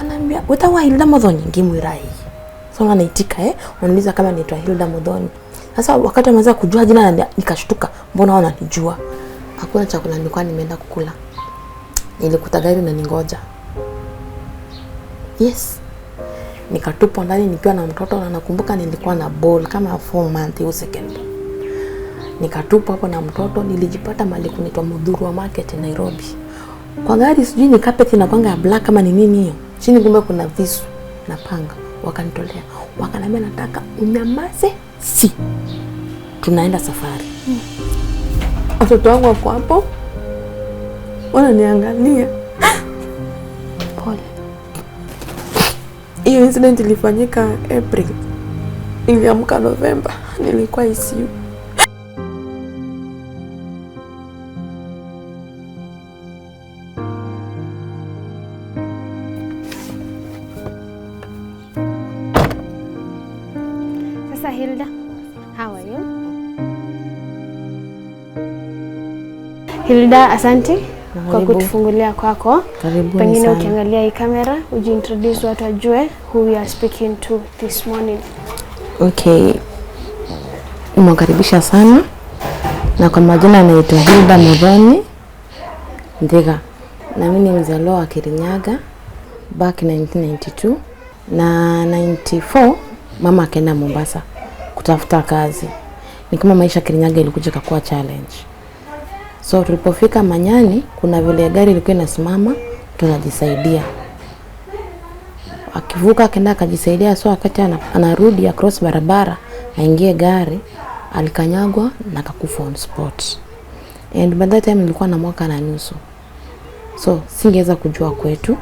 Akanambia, "Utawa Hilda Modhoni ngimwirai." So anaitika anauliza kama naitwa Hilda Modhoni. Sasa wakati ameanza kujua jina nikashtuka, mbona wananijua? Hakuna chakula nilikuwa nimeenda kukula. Nilikuta gari na ningoja. Yes. Nikatupa ndani nikiwa na mtoto na nakumbuka nilikuwa na ball kama 4 months au second. Nikatupa hapo na mtoto, nilijipata mahali kunaitwa Mudhuru wa Market Nairobi. Kwa gari sijui ni carpet inakwanga ya black kama ni nini hiyo. Chini kumbe kuna visu na panga. Wakanitolea. Wakaniambia nataka unyamaze, si tunaenda safari. Watoto wangu wako hapo wananiangalia. Pole. Hiyo incident ilifanyika April. Niliamka November, nilikuwa ICU. Sasa Hilda, how are you? Hilda, asante kwa kutufungulia kwako. Pengine ukiangalia hii kamera, ujiintroduce watu wajue who we are speaking to this morning. Okay. Nimekaribisha sana. Na kwa majina naitwa Hilda Modhoni Ndiga. Na mimi ni mzaliwa wa Kirinyaga back 1992 na 94 mama akaenda Mombasa kutafuta kazi. Ni kama maisha Kirinyaga ilikuja kuwa challenge. So tulipofika Manyani kuna vile gari ilikuwa inasimama tunajisaidia. Akivuka akaenda akajisaidia, so wakati anarudi across barabara aingie gari alikanyagwa na akakufa on spot. And by that time nilikuwa na mwaka na nusu. So singeweza kujua kwetu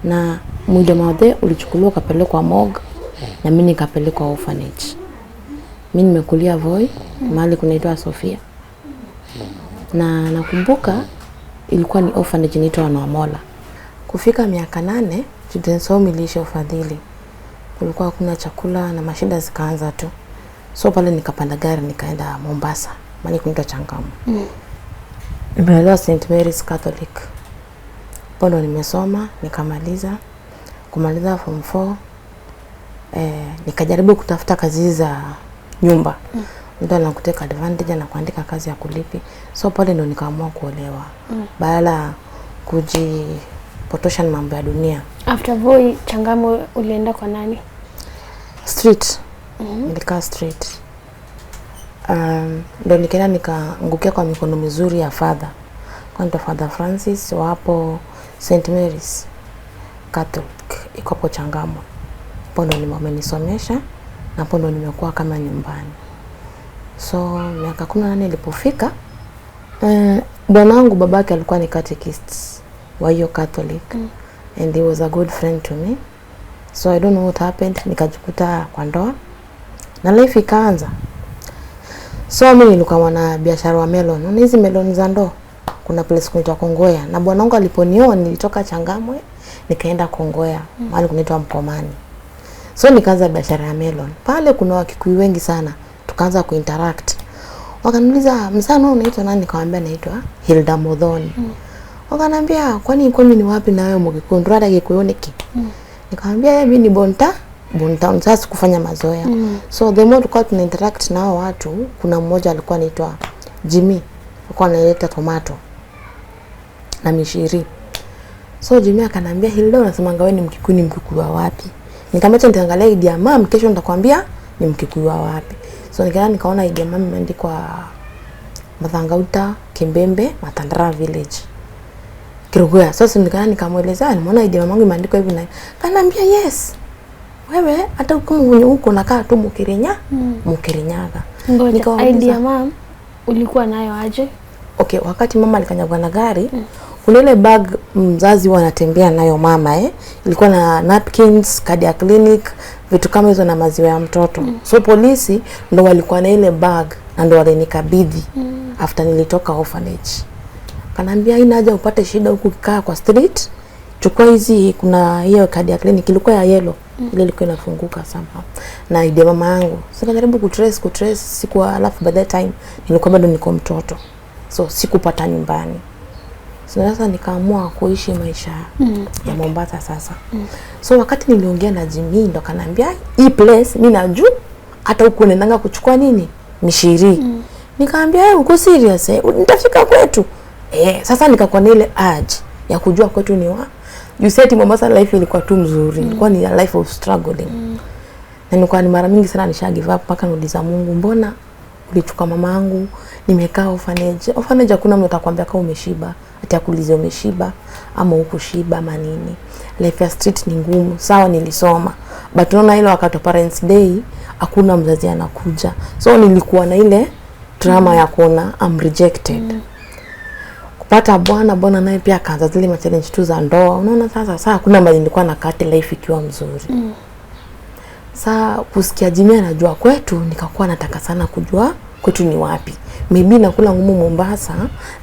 na mwili wake ulichukuliwa kapelekwa morgue na mimi nikapelekwa orphanage. Mimi nimekulia Voi mahali kunaitwa Sofia. Na nakumbuka ilikuwa ni orphanage inaitwa Wanamola. Kufika miaka 8 children's home ilisha ufadhili. Kulikuwa hakuna chakula na mashida zikaanza tu. So pale nikapanda gari nikaenda Mombasa, mahali kunaitwa Changamwe. Nimelelewa St. Mary's Catholic. Pondo nimesoma, nikamaliza. Kumaliza form 4. Nikajaribu kutafuta kazi za nyumba. Ndio nakuteka advantage na kuandika kazi ya kulipi. So pale ndo nikaamua kuolewa. Baada kujipotosha na mambo ya dunia. After Voi Changamwe ulienda kwa nani? Street. Nilikaa street. Ndo nikaenda nikaangukia kwa mikono mizuri ya father. Kwa ndo Father Francis wapo St. Mary's Catholic iko hapo Changamwe. Pondo nimenisomesha na pondo nimekuwa kama nyumbani. So miaka 18 ilipofika bwanangu babake alikuwa ni catechist wa hiyo Catholic and he was a good friend to me. So I don't know what happened, nikajikuta kwa ndoa na life ikaanza. So mimi nilikuwa mwana biashara wa melon. Una hizi melon za ndoo. Kuna place kunaitwa Kongoya na bwanangu aliponioa nilitoka Changamwe nikaenda Kongoya mahali kunaitwa Mkomani. So nikaanza biashara ya melon. Pale kuna Wakikuyu wengi sana. Tukaanza kuinteract. Wakaniuliza, "Msana unaitwa nani?" Nikamwambia naitwa Hilda Modhoni. Wakaniambia, "Kwani ni wapi na wewe Mkikuyu? Ndio Kikuyoniki." Nikamwambia, "Mimi ni Bonta sasa kufanya mazoea." So the more tulikuwa tunainteract na hao watu, kuna mmoja alikuwa anaitwa Jimmy. Alikuwa analeta tomato na mishiri. So Jimmy akaniambia, "Hilda, unasema wewe ni Mkikuyu, ni Mkikuyu wa wapi?" Nikamwambia nitaangalia ID ya mama, kesho nitakwambia ni Mkikuyu wa wapi. So nikaona ID ya mama imeandikwa Mathangauta, Kimbembe, Matandara village. Kiruguya. So nikamueleza, "Nimeona ID ya mamangu imeandikwa hivi na." Kanambia, "Yes. Wewe hata kama huko nakaa tu Mukirinyaga." Ngoja, ID ya mama ulikuwa nayo aje? Okay, wakati mama alikanyagwa na gari, kuna ile bag mzazi wanatembea nayo mama ilikuwa na napkins, kadi ya clinic, vitu kama hizo na maziwa ya mtoto. So polisi ndo walikuwa na ile bag na ndo walinikabidhi after nilitoka orphanage. Kanambia, "Haina haja upate shida huku kaa kwa street. Chukua hizi, kuna hiyo kadi ya clinic ilikuwa ya yellow, ile ilikuwa inafunguka somehow. Na ID ya mama yangu." So nikajaribu kutrace siku alafu by that time nilikuwa bado niko mtoto. So sikupata nyumbani. Sasa nikaamua kuishi maisha ya Mombasa sasa. So wakati niliongea na Jimmy ndo kananiambia hii place mimi najua hata huko nendanga kuchukua nini mishiri. Nikaambia uko serious nitafika kwetu. Sasa nikakuwa na ile urge ya kujua kwetu ni wa. You said Mombasa life ilikuwa tu mzuri. Ilikuwa ni a life of struggling. Na nilikuwa ni mara mingi sana nisha give up mpaka nauliza Mungu, mbona ulichukua mamangu? Nimekaa orphanage. Orphanage hakuna mtu atakwambia kama umeshiba. Ati akuulize umeshiba ama hukushiba ama nini. Life ya street ni ngumu. Sawa nilisoma. But unaona ile wakati wa parents day hakuna mzazi anakuja. So nilikuwa na ile drama ya kuona I'm rejected. Kupata bwana naye pia akaanza zile ma challenge tu za ndoa. Unaona sasa hakuna mali nilikuwa na kati life ikiwa mzuri. Sasa kusikia Jimmy anajua kwetu nikakuwa nataka sana kujua kwetu ni wapi. Maybe nakula ngumu Mombasa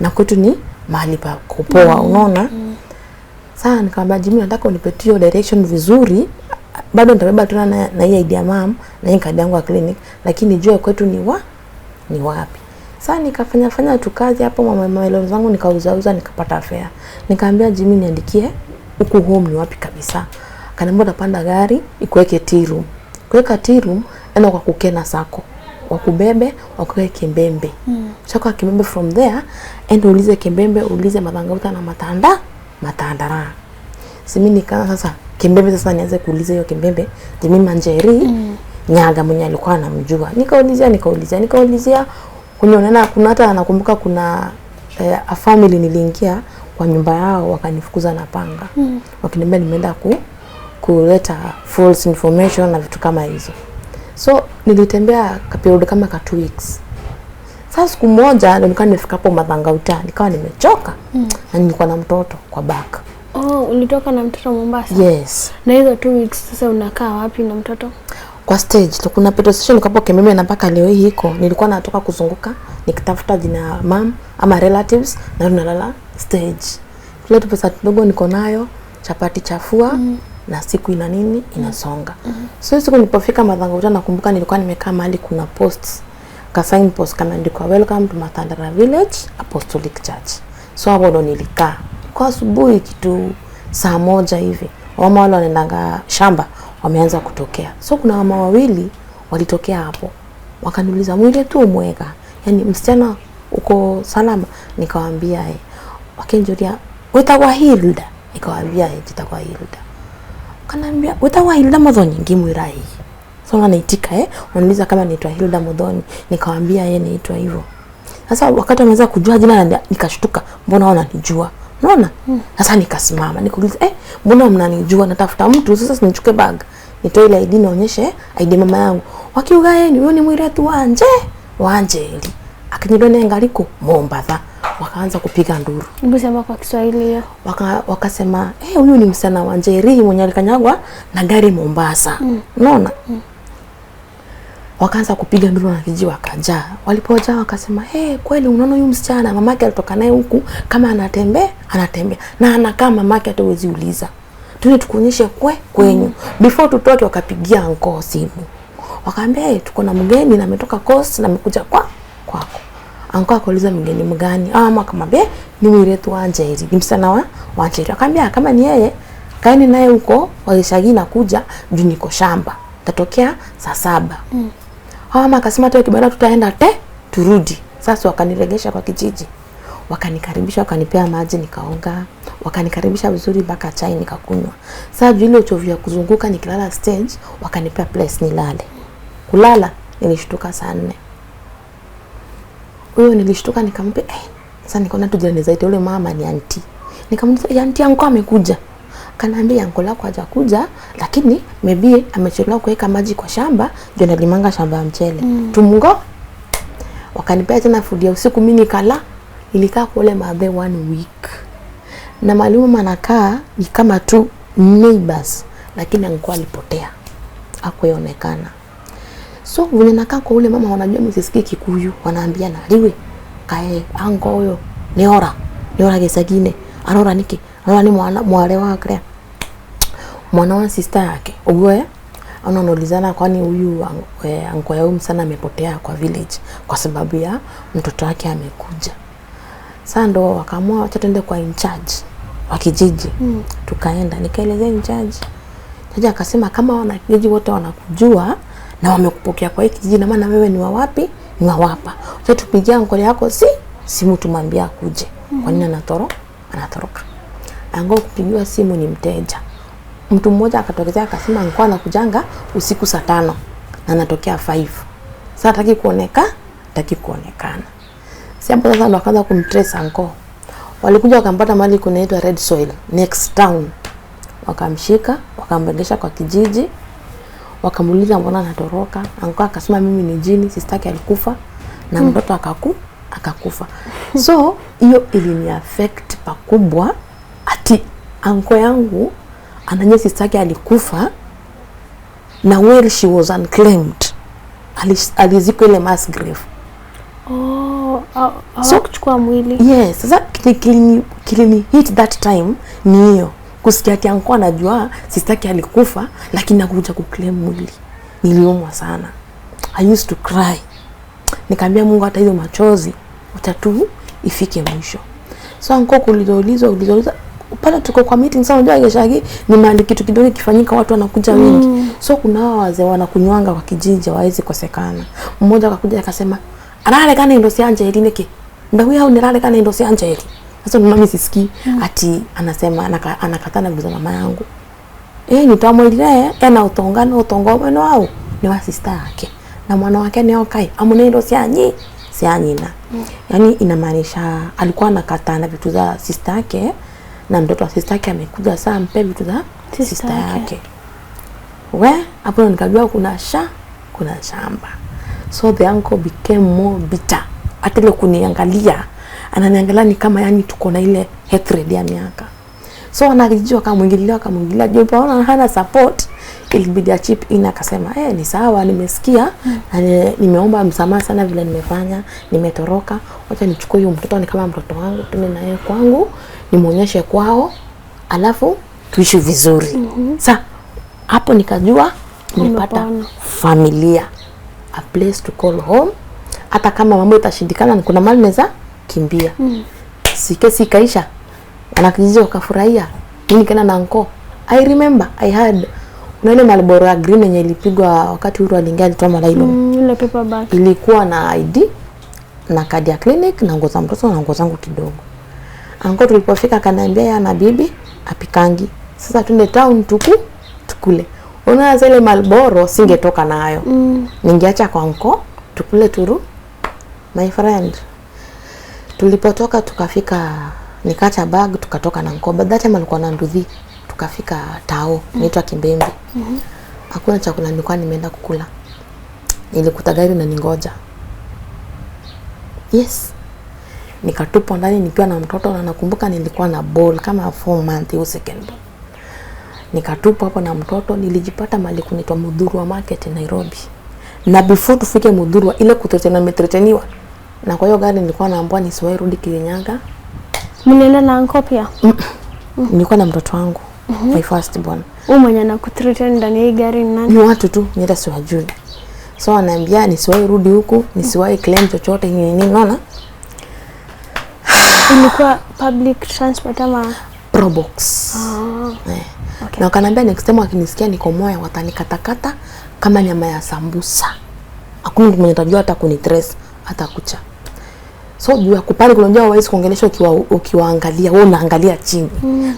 na kwetu ni mahali pa kupoa unaona. Sasa nikamwambia Jimmy nataka unipatie direction vizuri. Bado nitabeba tu na hii idea mom na hii kadi yangu ya clinic lakini jua kwetu ni wapi. Sasa nikafanya tu kazi hapo mama zangu nikauza nikapata fare. Nikamwambia Jimmy niandikie huku home ni wapi kabisa. Kaniambia utapanda gari ikuweke tea room. Kuweka tea room enda kwa kukena sako. Wakubebe wakuweke Kimbembe. Chaka Kimbembe from there enda ulize Kimbembe ulize Madhangauta na Matandara. Simi nikaanza sasa Kimbembe sasa nianze kuuliza hiyo Kimbembe Jimmy Manjeri Nyaga mwenye alikuwa anamjua. Nikaulizia kuna hata nakumbuka kuna a family niliingia kwa nyumba yao wakanifukuza na panga. Wakiniambia nimeenda kuleta false information na vitu kama hizo. So nilitembea period kama 2 weeks. Sasa siku moja nilikuwa nimefika hapo Madhangauta nikawa nimechoka na nilikuwa na mtoto kwa back. Ulitoka na mtoto Mombasa? Yes. Na hizo 2 weeks sasa unakaa wapi na mtoto? Kwa stage kuna petrol station nikapo Kememe na mpaka leo hii iko. Nilikuwa natoka kuzunguka nikitafuta jina mom ama relatives na nalala stage. Kile tu pesa kidogo niko nayo, chapati chafua na siku ina nini inasonga. So siku nilipofika Madhangauta nakumbuka nilikuwa nimekaa mahali kuna posts. Ka sign post kameandikwa welcome to Matandara Village Apostolic Church. So hapo ndo nilikaa. Kwa asubuhi kitu saa 1 hivi. Mama wale wanaendanga shamba wameanza kutokea. So kuna mama wawili walitokea hapo. Wakaniuliza mwile tu umweka. Yaani msichana uko salama? Nikawaambia wakinjuria wetagwa Hilda. Nikawaambia jitagwa Hilda. Kanambia wetagwa Hilda Modhoni ngimwirai. So wanaitika wanauliza kama naitwa Hilda Modhoni. Nikawaambia naitwa hivyo. Sasa wakati wameanza kujua jina nikashtuka, mbona wananijua? Unaona? Sasa nikasimama nikuuliza mbona mnanijua? Natafuta mtu sasa sinichuke bag. Nitoe ile ID naonyeshe ID mama yangu. Wakiugaeni huyo ni mwiretu Wanjeli. Akinidone ngaliko Mombasa. Wakaanza kupiga nduru. Mbusema kwa Kiswahili hiyo. Wakasema huyu ni msana Wanjeri mwenye alikanyagwa na gari Mombasa. Unaona? Wakaanza kupiga nduru na kiji wakaja. Walipojaa wakasema kweli unaona huyu msichana mamake alitoka naye huku kama anatembea na anakaa mamake hatuwezi uliza. Tuni tukuonyeshe kwenyu. Before tutoke wakapigia anko simu. Wakaambia tuko na mgeni na ametoka coast na amekuja kwako. Anko akauliza mgeni mgani? Akamwambia ni mwiretu Wanjeri, ni msichana wa Wanjeri. Akaambia kama ni yeye kaeni naye huko walishagi na kuja juu niko shamba. Tatokea saa 7. Mama akasema tu kibara tutaenda turudi. Sasa wakaniregesha kwa kijiji. Wakanikaribisha wakanipea maji nikaoga. Wakanikaribisha vizuri mpaka chai nikakunywa. Sasa juu ile uchovu ya kuzunguka nikilala stage wakanipea place nilale. Kulala nilishtuka saa 4. Huyo nilishtuka nikamwambia sasa nikaona tu jirani zaidi yule mama ni aunti. Nikamwambia aunti yangu amekuja. Kanaambia yangu lako hajakuja lakini maybe amechelewa kuweka maji kwa shamba ndio nalimanga shamba ya mchele. Tumungo wakanipea tena food ya usiku mimi nikala. Nilikaa kule mabe 1 week. Na mwalimu anakaa ni kama tu neighbors lakini angekuwa alipotea. Hakuonekana. So vile nakaa kwa ule mama wanajua mimi sisikii Kikuyu wanaambia na liwe kae ango huyo niora gesagine arora niki arora ni mwale wake mwana wa sister yake uwe anaulizana kwani huyu ango yao msana amepotea kwa village kwa sababu ya mtoto wake amekuja. Sasa ndo wakaamua acha tuende kwa in charge wa kijiji. Tukaenda nikaelezea in charge. Jaji akasema kama wanakijiji wote wanakujua na wamekupokea kwa hiki kijiji na maana wewe ni wa wapi? Ni wa hapa. Sasa tupigia ngole yako simu tumwambia akuje. Kwa nini anatoroka? Ango kupigiwa simu ni mteja. Mtu mmoja akatokezea akasema alikuwa anakujanga usiku saa 5 na anatokea 5. Sasa hataki kuonekana. Sasa ndo akaanza kumtrace anko. Walikuja wakampata mahali kunaitwa Red Soil next town. Wakamshika, wakamregesha kwa kijiji. Wakamuuliza mbona anatoroka? Anko akasema mimi ni jini, sister yake alikufa na mtoto akakufa. So hiyo ilini affect pakubwa ati anko yangu ananye sister yake alikufa na where she was unclaimed. Alizikwa ile mass grave. So kuchukua mwili. Yes, sasa kilini hit that time ni hiyo. Kusikia ati anko anajua sister yake alikufa lakini hakuja kuclaim mwili. Niliumwa sana. I used to cry. Nikamwambia Mungu hata hiyo machozi utatu ifike mwisho. So anko kuulizwa pale tuko kwa meeting sasa unajua yeshagi ni mahali kitu kidogo kifanyika watu wanakuja wengi. So kuna hao wazee wanakunywanga kwa kijiji hawezi kosekana. Mmoja akakuja akasema anale kana ndo si anje elineke. Ndawi hao nilale kana ndo si anje eli. Sasa mimi sisikii ati anasema anakatana vizu mama yangu. Nitamwelea na utongomeno wao ni wa sister yake. Na mwana wake ni okay. Amune ndo si anyina. Yaani inamaanisha alikuwa anakatana vitu za sister yake na mtoto wa sister yake amekuja saa mpe vitu za sister yake. Hapo nikajua kuna shamba. So the uncle became more bitter. Atile kuniangalia. Ananiangalia ni kama yani tuko na ile hatred ya miaka. So anakijua akamwingilia juu paona hana support. Ilibidi chip in akasema ni sawa nimesikia na nimeomba msamaha sana vile nimefanya, nimetoroka. Wacha nichukue huyo mtoto ni kama mtoto wangu, tume na yeye kwangu, nimuonyeshe kwao, alafu tuishi vizuri. Sasa hapo nikajua nimepata familia, a place to call home. Hata kama mambo itashindikana kuna mali naweza kimbia. Sikesi kaisha. Wanakijiji wakafurahia. Mimi kana na anko. I remember I had ile Marlboro ya green yenye ilipigwa wakati Uhuru aliingia alitoa malailo. Ile paperback. Ilikuwa na ID na kadi ya clinic na nguo za mtoto na nguo zangu kidogo. Anko tulipofika akaniambia yeye na bibi apikangi. Sasa tunde town tukule. Unaona zile Marlboro singetoka nayo. Ningeacha kwa anko tukule turu. My friend. Tulipotoka tukafika nikacha bag tukatoka na anko. Badati alikuwa na nduthi. Tukafika tao inaitwa Kimbembe. Hakuna chakula nilikuwa nimeenda kukula. Nilikuta gari na ningoja. Yes. Nikatupa ndani nikiwa na mtoto na nakumbuka nilikuwa na ball kama 4 months au second. Nikatupa hapo na mtoto nilijipata mahali kunaitwa Mudhurwa Market Nairobi. Na before tufike Mudhurwa ile kutotena nimetreteniwa. Na kwa hiyo gari nilikuwa naambiwa nisiwahi rudi Kirinyaga. Mlienda na anko pia? Nilikuwa na mtoto wangu. My first born. Mwenye anakuthreaten ndani ya gari ni nani? Ni watu tu, nita siwajui. So ananiambia nisiwahi rudi huku, nisiwahi claim chochote nini unaona? Ilikuwa public transport ama Probox. Okay. Na wakaniambia next time wakinisikia niko Moya watanikatakata kama nyama ya sambusa. Hakuna mtu mwenye atajua hata kunitrace hata kucha. So juu ya kupale kunajua hawezi kuongelesha ukiwaangalia, wewe unaangalia chini.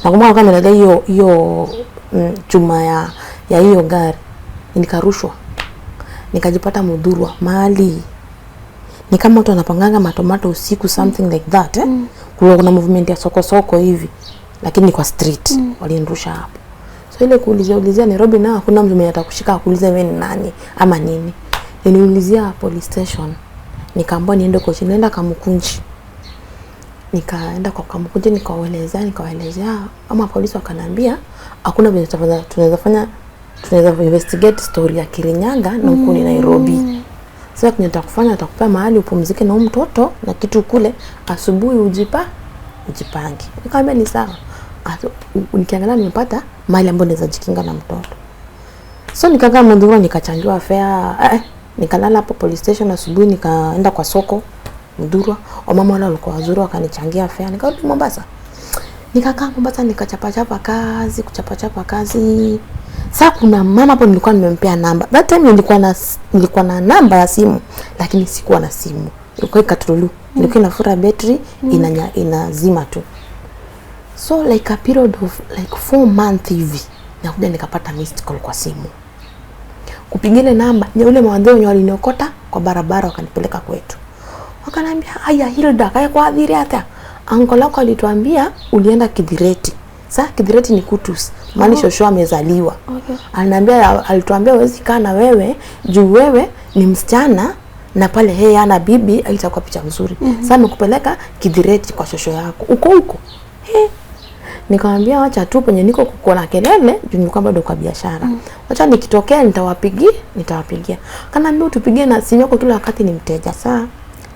Na kama kama ndio hiyo chuma ya hiyo gari nikarushwa. Nikajipata Mudhurwa mahali. Ni kama watu wanapanganga matomato usiku something like that kuna movement ya soko hivi. Lakini kwa street walinirusha hapo. So ile kuulizia Nairobi na hakuna mtu mwenye atakushika akuulize wewe ni nani ama nini. Niliulizia police station. Nikaambiwa niende kwa chini, nenda Kamukunji. Nikaenda kwa Kamukunji nikawaelezea ama polisi wakaniambia hakuna vile tunaweza investigate story ya Kirinyaga na huko ni Nairobi. Sasa tunataka atakupea mahali upumzike na mtoto na kitu kule asubuhi ujipange. Nikamwambia ni sawa. Nikiangalia nimepata mahali ambapo naweza jikinga na mtoto. So nikakaa Mudhurwa nikachangiwa fare. Nikalala hapo police station asubuhi nikaenda kwa soko Mdurwa. Wamama wale walikuwa wazuri wakanichangia fare. Nikarudi Mombasa. Nikakaa Mombasa nikachapa kazi. Sasa kuna mama hapo nilikuwa nimempea namba. That time nilikuwa na namba ya simu lakini sikuwa na simu. Ilikuwa ikatululu. Ilikuwa inafura battery inazima tu. So like a period of like 4 months hivi nakuja nikapata missed call kwa simu. Kupigile namba yule mwanzo wenye waliniokota kwa barabara wakanipeleka kwetu. Wakaniambia aya Hilda kaya kwa adhiri hata. Uncle wako alituambia ulienda Kidireti. Sasa Kidireti ni Kutus. Maana shosho amezaliwa. Okay. Alituambia huwezi kaa na wewe juu wewe ni msichana na pale yeye ana bibi alitakuwa picha nzuri. Sasa nikupeleka Kidireti kwa shosho yako. Uko. Nikamwambia acha tu penye niko kuko na kelele juu nilikuwa bado kwa biashara. Acha nikitokea nitawapigia. Kanaambia tupigie na sinyoko kila wakati ni mteja. Saa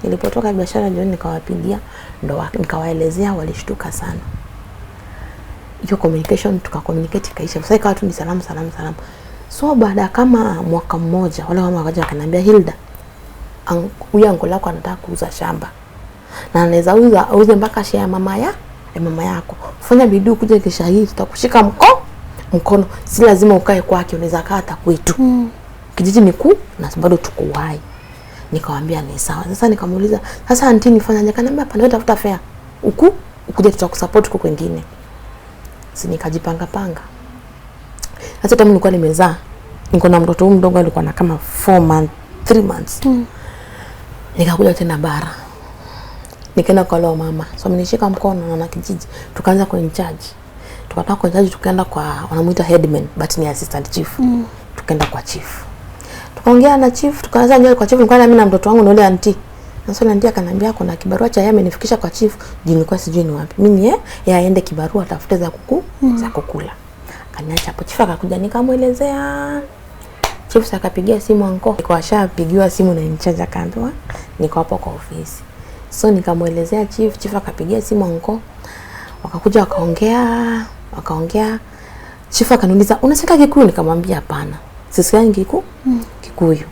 nilipotoka biashara jioni nikawapigia ndo nikawaelezea walishtuka sana. Hiyo communication tuka-communicate kaisha. Sasa ikawa tu ni salamu. So baada kama mwaka mmoja wale mama wakaja wakaniambia Hilda huyu uncle wako anataka kuuza shamba. Na anaweza auze mpaka share ya mama yako. Fanya bidii kuja kisha hii tutakushika mkono. Si lazima ukae kwake, unaweza kaa hata kwetu. Kijiji ni kuu na bado tuko hai. Nikamwambia ni sawa. Sasa nikamuuliza, sasa auntie nifanyaje? Akaniambia hapana, wewe tafuta fare. Ukuje tutakusupport huko kwingine. Si nikajipanga. Sasa tamu nilikuwa nimezaa. Niko na mtoto mdogo alikuwa na kama 3 months. Nikakuja tena bara. Nikaenda kwa leo mama. So amenishika mkono na kijiji. Tukaanza kwa charge. Tukatoka kwa charge tukaenda kwa wanamuita headman but ni assistant chief. Tukaenda kwa chief. Tukaongea na chief, tukaanza nje kwa chief, nilikuwa na mimi na mtoto wangu na yule auntie. Na sasa auntie akaniambia kuna kibarua cha yeye amenifikisha kwa chief. Nilikuwa sijui ni wapi. Mimi yeye aende kibarua atafute za kukula. Akaniacha hapo chief akakuja nikamuelezea. Chief akapigia simu anko. Nilikuwa shapigiwa simu na in-charge akaambiwa niko hapo kwa ofisi. So nikamuelezea chief akapigia simu anko. Wakakuja wakaongea. Chief akaniuliza unasika Kikuyu? Nikamwambia hapana. Sisikangi Kikuyu.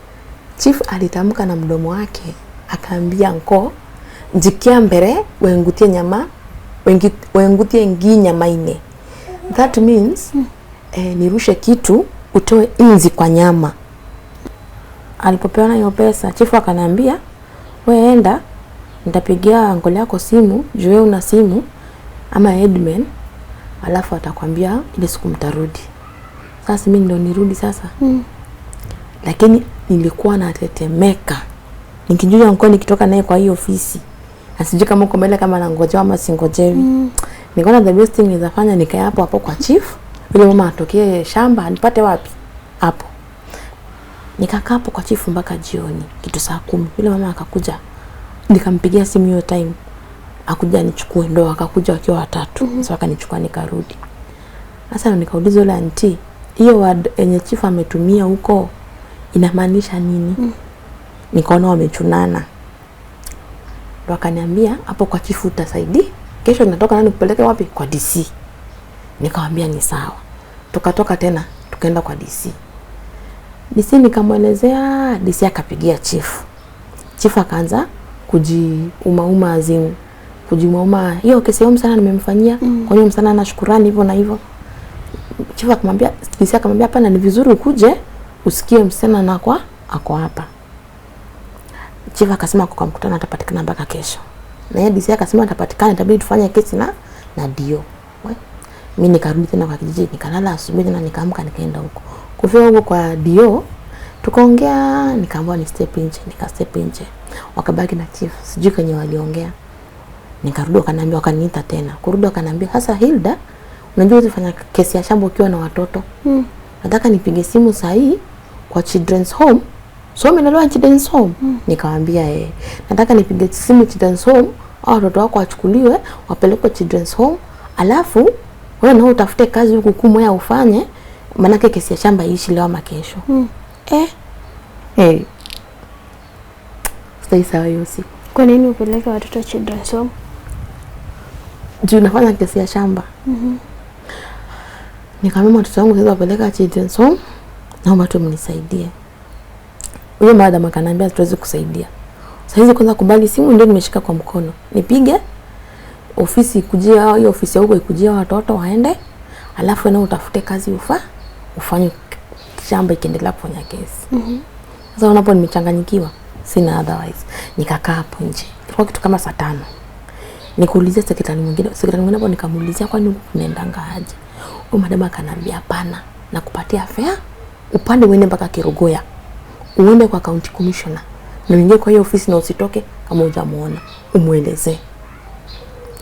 Chief alitamka na mdomo wake akaambia anko jikia mbere wengutie nyama wengutie ngi nyama ine. That means nirushe kitu utoe inzi kwa nyama. Alipopeana hiyo pesa chief akaniambia wewe enda nitapigia uncle yako simu juu wewe una simu ama headman alafu atakwambia ile siku mtarudi. Sasa mimi ndo nirudi sasa. Lakini nilikuwa natetemeka. Nikijua uncle nikitoka naye kwa hiyo ofisi. Asijui kama uko mbele kama nangojewa ama singojewi. Nikaona the best thing nizafanya nikae hapo kwa chief. Ile mama atokee shamba nipate wapi? Hapo. Nikakaa hapo kwa chief mpaka jioni kitu saa 10. Ile mama akakuja. Nikampigia simu hiyo time. Akuja nichukue ndo akakuja wakiwa watatu. Sasa akanichukua nikarudi. Sasa nikauliza yule auntie, hiyo word yenye chief ametumia huko inamaanisha nini? Nikaona wamechunana. Ndo akaniambia hapo kwa chief utasaidia. Kesho natoka nani kupeleke wapi? Kwa DC. Nikamwambia ni sawa. Tukatoka tena tukaenda kwa DC. DC nikamwelezea, DC akapigia chief. Chief akaanza kujiuma azimu. Kujiuma hiyo kesi yao msana nimemfanyia. Kwa hiyo msana na shukrani hivyo na hivyo. Chief akamwambia, DC akamwambia hapana ni vizuri ukuje usikie msana na kwa ako hapa. Chief akasema kwa mkutano atapatikana mpaka kesho. Na yeye DC akasema atapatikana itabidi tufanye kesi na Dio. Mimi nikarudi tena kwa kijiji nikalala asubuhi na nikaamka nikaenda huko. Kufika huko kwa Dio tukaongea nikaambiwa ni step nje. Wakabaki na chief sijui kwenye waliongea. Nikarudi wakaniambia wakaniita tena. Kurudi wakaniambia sasa Hilda unajua utafanya kesi ya shamba ukiwa na watoto. Nataka nipige simu saa hii kwa children's home. So umeelewa children's home? Nikamwambia nataka nipige simu children's home au watoto wako wachukuliwe wapelekwe children's home. Alafu wewe na utafute kazi huku kumoya ufanye maana kesi ya shamba iishi leo ama kesho. Sasa sawa hiyo siku. Kwa nini upeleke watoto children's home? Juu nafanya kesi ya shamba. Nikamwambia watoto wangu sasa wapeleka children's home naomba tu mnisaidie. Huyo madam akaniambia tuweze kusaidia. Saizi kwanza kubali simu ndio nimeshika kwa mkono. Nipige ofisi kujia hiyo ofisi huko ikujia watoto waende. Alafu na utafute kazi ufanye shamba ikiendelea kufanya kesi. Sasa unapo nimechanganyikiwa, sina otherwise. Nikakaa hapo nje. Ilikuwa kitu kama saa 5. Nikuulizia sekretari mwingine hapo, nikamuulizia kwani unaendanga aje? Huyo madam akanambia hapana, nakupatia fare upande uende mpaka Kirugoya. Uende kwa county commissioner. Na uingie kwa hiyo ofisi na usitoke kama hujamuona. Umuelezee.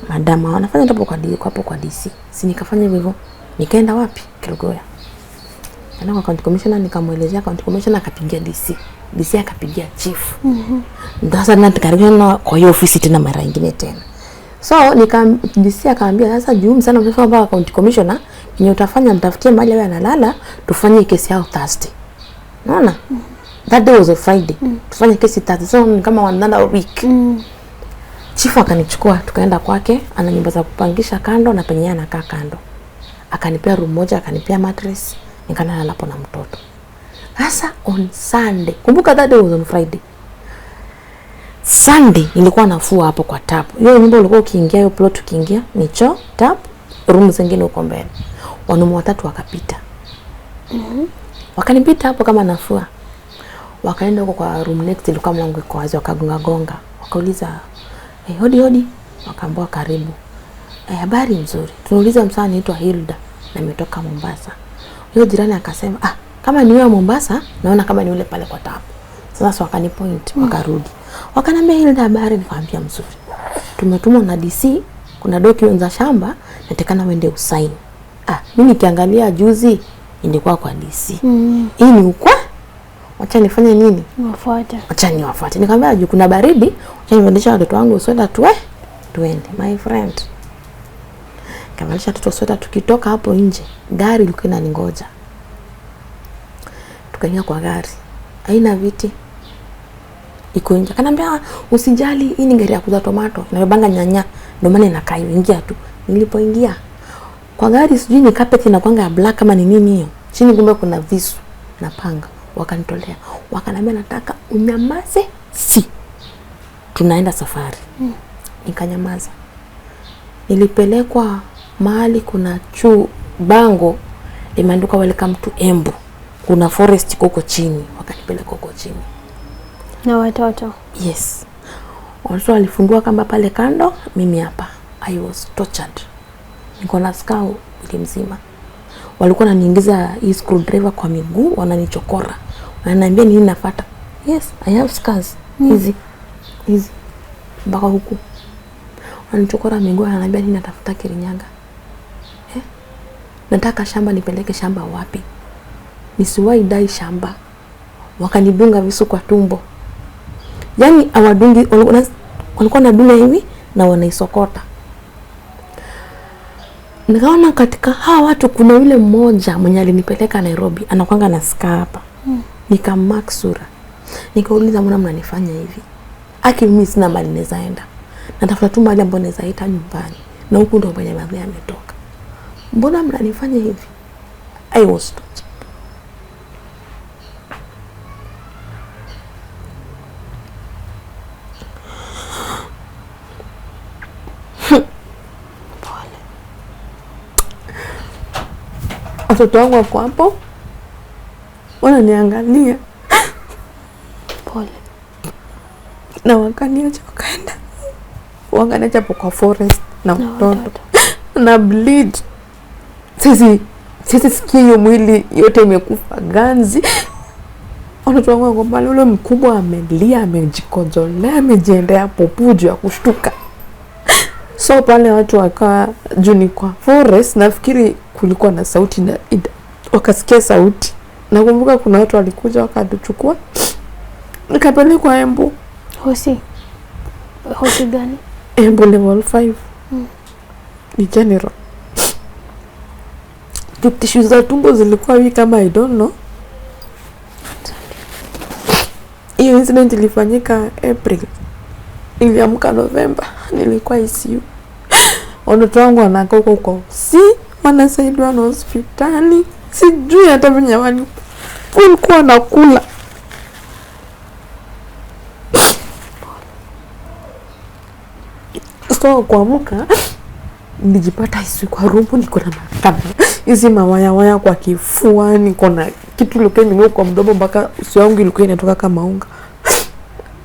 Madam anafanya hapo kwa DC. Si nikafanya hivyo. Nikaenda wapi? Kirugoya. Na kwa county commissioner nikamuelezea, county commissioner akapigia DC. DC akapigia chief. Ndio sasa tukarudi kwa hiyo ofisi tena mara nyingine tena. So DC akaambia sasa jumu sana mfano mpaka county commissioner, yenye utafanya mtafutie mahali wewe analala, tufanye kesi yao Thursday. Unaona? That day was a Friday. Tufanye kesi Thursday. So ni kama another week. Chief akanichukua tukaenda kwake, ana nyumba za kupangisha kando na penye anakaa kando. Akanipea room moja, akanipea mattress, nikalala hapo na mtoto. Sasa on Sunday, kumbuka that day was on Friday. Sunday nilikuwa nafua hapo kwa tap. Hiyo nyumba ulikuwa ukiingia, hiyo plot ukiingia ni choo, tap, room zingine huko mbele. Wanaume 3 wakapita. Wakanipita hapo kama nafua. Wakaenda huko kwa room next, ilikuwa mlango iko wazi, wakagonga. Wakauliza, hodi. Wakaambiwa karibu. Habari nzuri. Tunauliza msana anaitwa Hilda na ametoka Mombasa. Huyo jirani akasema, kama ni wewe Mombasa, naona kama ni yule pale kwa tap. Sasa wakanipoint, wakarudi. Wakanambia Hilda habari, nikamwambia mzuri. Tumetumwa na DC, kuna documents za shamba, natakana uende usign. Mimi nikiangalia juzi ilikuwa kwa DC. Hii ni uko? Acha nifanye nini? Wafuate. Acha niwafuate. Nikamwambia kuna baridi, acha niendesha watoto wangu sweta tuende, my friend. Kamalisha watoto sweta, tukitoka hapo nje, gari ilikuwa inaningoja. Tukaingia kwa gari. Haina viti. Iko nje. Kanambia usijali, hii ni gari ya kuuza tomato. Inabanga nyanya. Ndio maana inakaa ingia tu. Nilipoingia kwa gari sijui ni carpet inakuanga ya black kama ni nini hiyo. Chini kumbe kuna visu na panga. Wakanitolea. Wakanambia nataka unyamaze. Tunaenda safari. Nikanyamaza. Nilipelekwa mahali kuna bango limeandikwa welcome to Embu. Kuna forest huko chini. Wakanipeleka huko chini. Na watoto? Yes. Watoto walifungua kamba pale kando, mimi hapa. I was tortured. Niko na skau ili mzima. Walikuwa wananiingiza hii screwdriver kwa miguu, wananichokora. Wananiambia nini nafuata. Yes, I have scars. Hizi. Mpaka huku. Wananichokora miguu, wananiambia nini natafuta Kirinyaga. Nataka shamba, nipeleke shamba wapi? Nisiwahi dai shamba. Wakanidunga visu kwa tumbo. Yaani awadungi walikuwa wanadunga hivi na wanaisokota. Nikaona katika hawa watu kuna yule mmoja mwenye alinipeleka Nairobi, anakuanga na scar hapa. Nikamark sura. Nikauliza mbona mnanifanya hivi? Mimi sina mali naweza enda. Natafuta tu mali ambayo naweza ita nyumbani. Na huku ndo kwenye mali ametoka. Mbona mnanifanya hivi? I was tortured. Watoto wangu wako hapo wananiangalia. Pole. Na wakaniacha wakaenda. Wakaniacha hapo kwa forest na mtoto. Na bleed. Sisi sikia hiyo mwili yote imekufa ganzi. Watoto wangu wako pale, ule mkubwa amelia, amejikojolea, amejiendea popuju ya kushtuka. So pale watu wakawa juni kwa forest, nafikiri kulikuwa na sauti na wakasikia sauti. Nakumbuka kuna watu walikuja wakatuchukua. Nikapelekwa Embu. Hosi gani? Embu level 5. Ni general. Tishu za tumbo zilikuwa wiki kama I don't know. Hiyo incident ilifanyika April. Iliamka November. Nilikuwa ICU. Watoto wangu wanakaa huko. Wanasaidiwa na hospitali. Sijui hata venye walikuwa nakula. So kuamka nilijipata hizi kwa room niko na makana. Hizi mawaya kwa kifua, niko na kitu ilikuwa imeingia kwa mdomo mpaka uso wangu ilikuwa inatoka kama unga.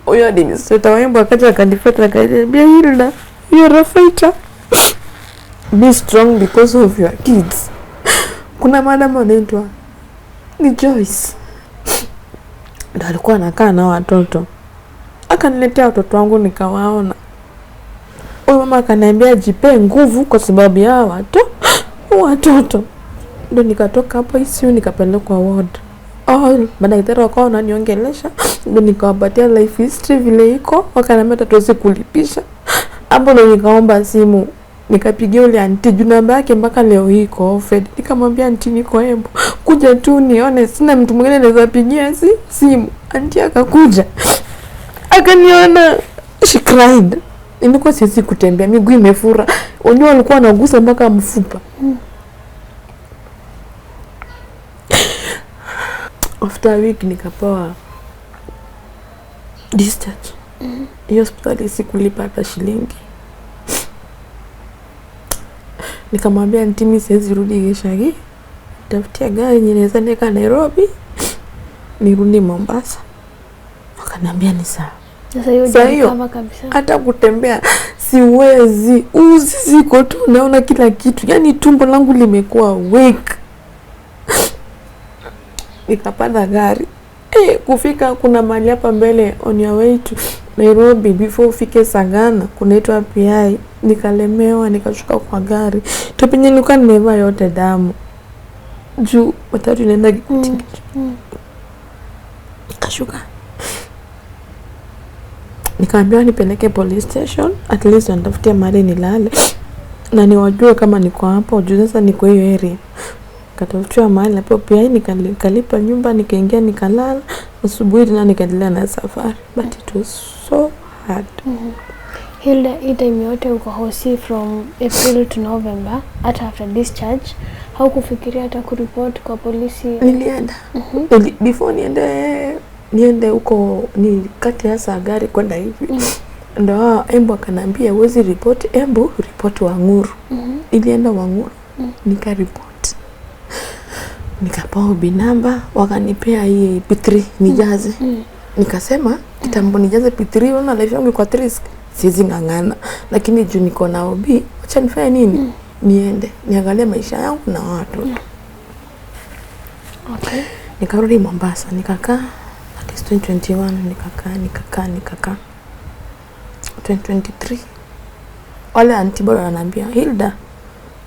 Huyo administrator wangu akaja akanifuata akaniambia, Hilda, you're a fighter. Be strong because of your kids. Kuna madam anaitwa ni Joyce. Ndio alikuwa anakaa na watoto. Akaniletea watoto wangu nikawaona. Huyo mama akaniambia jipe nguvu kwa sababu ya watoto. Ndio nikatoka hapo ICU nikapelekwa ward. Madaktari wakawa wananiongelesha, ndio nikawapatia life history vile iko, wakaniambia tuweze kulipisha. Hapo ndio nikaomba simu, nikapigia yule auntie juu namba yake mpaka leo hii iko offered. Nikamwambia auntie niko Embu, kuja tu nione, sina mtu mwingine anaweza pigia simu. Auntie akakuja. Akaniona, she cried. Nilikuwa siwezi kutembea, miguu imefura. Unajua alikuwa anagusa mpaka mfupa. After a week nikapewa discharge. Hiyo hospitali sikulipa hata shilingi. Nikamwambia auntie mimi siwezi rudi Gishagi. Tafutia gari yenye naweza neka Nairobi nirudi Mombasa. Wakaniambia ni sawa. Sasa hiyo kama kabisa. Hata kutembea siwezi. Ziko tu naona kila kitu. Yaani tumbo langu limekuwa weak. Nikapanda gari. Kufika kuna mahali hapa mbele on your way to Nairobi before ufike Sagana kunaitwa PI. Nikalemewa nikashuka kwa gari. Topenye nilikuwa nimevaa yote damu. Juu matatu inaenda nikashuka. Nikaambiwa nipeleke police station, at least nitafutia mahali nilale. Na niwajue kama niko hapo, juu sasa niko hiyo area. Nikatafutia mahali hapo pia nikalipa nyumba, nikaingia nikalala. Asubuhi tena nikaendelea na safari. But it was so hard. Hilda, hii time yote uko hosi from April to November, hata after discharge, haukufikiria hata kuripoti kwa polisi? Nilienda. Before niende huko ni kati ya saa gari kwenda hivi. Ndio Embu akanambia uwezi report Embu, report Wanguru. Nilienda Wanguru, nikaripoti. Nikapewa binamba, wakanipea hii P3 nijaze. Nikasema kitambo nijaze P3, ona life yangu kwa risk. Siwezi ngangana, lakini juu niko na OB, acha nifanye nini? Niende, niangalie maisha yangu na watu. Okay. Nikarudi Mombasa, nikakaa. 2021 nikakaa 2023 wale auntie bado wananiambia, Hilda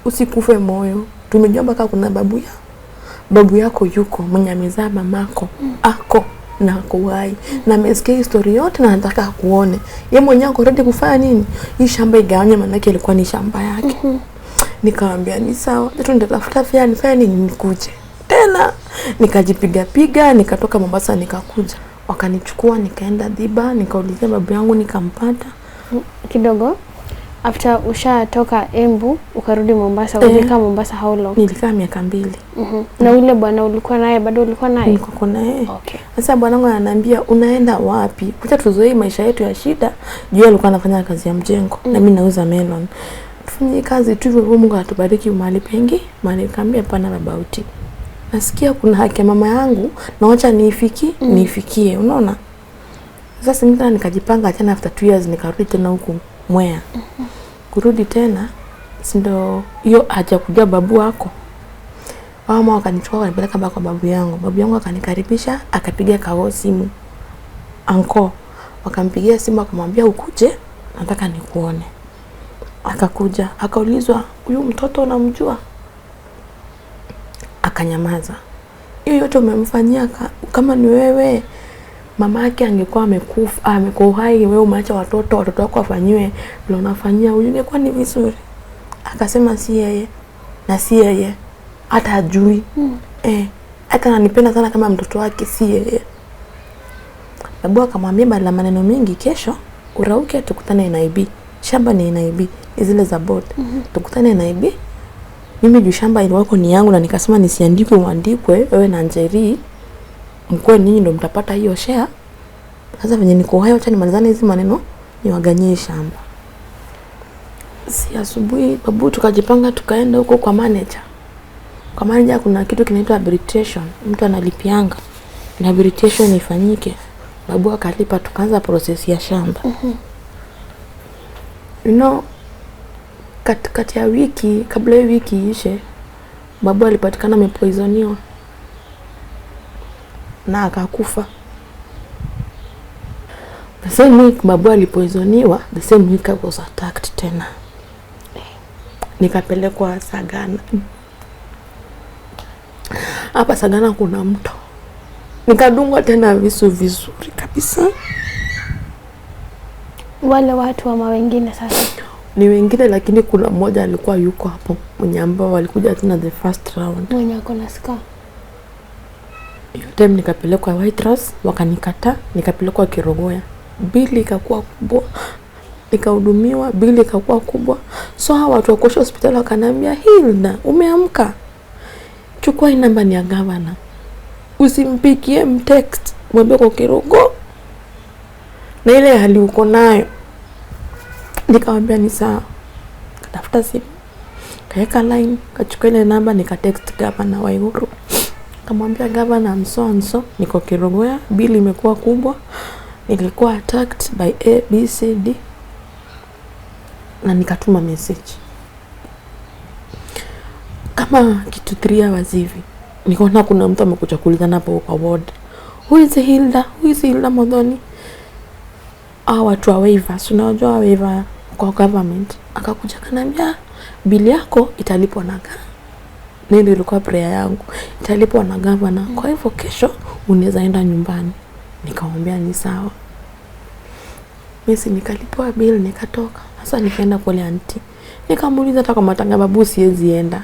usikufe moyo, tumejua mpaka kuna babu yako yuko mwenye amezaa mamako ako na kuwai na amesikia historia yote na anataka kuone yeye mwenyewe ako ready kufanya nini hii shamba igawanye, maana yake ilikuwa ni shamba yake. Nikamwambia ni sawa, ndio nitafuta fare nifanye nini nikuje tena. Nikajipiga nikatoka Mombasa nikakuja, wakanichukua nikaenda Dhiba, nikaulizia babu yangu nikampata. Kidogo after ushatoka Embu ukarudi Mombasa, ulikaa Mombasa how long? Nilikaa miaka 2. Na ule bwana ulikuwa naye bado ulikuwa naye? Nilikuwa naye. Okay. Sasa bwanangu ananiambia unaenda wapi? Kuja tuzoee maisha yetu ya shida. Juu alikuwa anafanya kazi ya mjengo na mimi nauza melon. Tufanye kazi tu hivyo, Mungu atubariki mahali pengi. Maana nikamwambia pana baba uti. Nasikia kuna haki ya mama yangu na acha niifikie, unaona? Sasa mimi nikajipanga tena after 2 years nikarudi tena huku Mwea. Kurudi tena ndio hiyo haja kuja babu wako. Mama wakanichukua wakanipeleka mpaka kwa babu yangu. Babu yangu akanikaribisha, akapiga kao simu. Anko wakampigia simu akamwambia ukuje, nataka nikuone. Akakuja, akaulizwa huyu mtoto unamjua? Akanyamaza. Hiyo yote umemfanyia kama ni wewe mama yake angekuwa amekufa, amekuwa hai, wewe umeacha watoto wako wafanyiwe vile unafanyia huyu, ingekuwa ni vizuri. Akasema si yeye na si yeye hata ajui. Hata ananipenda sana kama mtoto wake, si yeye. Babu akamwambia badala maneno mengi, kesho urauke tukutane NIB. Shamba ni NIB, zile za board. Tukutane NIB. Mimi juu shamba ile wako ni yangu na nikasema nisiandikwe uandikwe wewe na Njeri. Mkoe ninyi ndio mtapata hiyo share. Sasa venye niko hayo acha nimalizane hizi maneno niwaganyie shamba. Si asubuhi babu tukajipanga tukaenda huko kwa manager. Kwa manager kuna kitu kinaitwa arbitration. Mtu analipianga. Na arbitration ifanyike. Babu akalipa tukaanza process ya shamba. You know, katikati ya wiki, kabla ya wiki iishe, babu alipatikana amepoisoniwa na akakufa. The same week babu alipoisoniwa, the same week I was attacked tena. Nikapelekwa Sagana. Hapa Sagana kuna mto. Nikadungwa tena visu vizuri kabisa. Wale watu wa wengine sasa? Ni wengine, lakini kuna mmoja alikuwa yuko hapo mwenye ambao walikuja tena the first round. Mwenye akona scar. Hiyo time nikapelekwa White Rose, wakanikataa, nikapelekwa Kirogoya. Bili ikakuwa kubwa. Nikahudumiwa, bili ikakuwa kubwa. So hawa watu wa kosha hospitali wakaniambia, Hilda, umeamka. Chukua hii namba ni ya governor. Usimpigie mtext, mwambie kwa Kirogo. Na ile hali uko nayo. Nikamwambia ni sawa. Katafuta simu. Kaeka line, kachukua ile namba nikatext governor wa Iguru. Kamwambia governor so niko Kirogoya, bili imekuwa kubwa. Nilikuwa attacked by A, B, C, D. Na nikatuma message. Kama kitu 3 hours hivi, nikaona kuna mtu amekuja kuulizana hapo kwa ward. Who is Hilda? Who is Hilda Modoni? Watu wa waivers, unajua waiver kwa government. Akakuja kanambia bili yako italipwa na nini, ilikuwa prayer yangu. Italipwa na governor. Kwa hivyo kesho unaweza enda nyumbani. Nikamwambia ni sawa. Mimi nikalipwa bill nikatoka. Sasa nikaenda kwa auntie. Nikamuuliza hata kama tanga babu siwezi enda.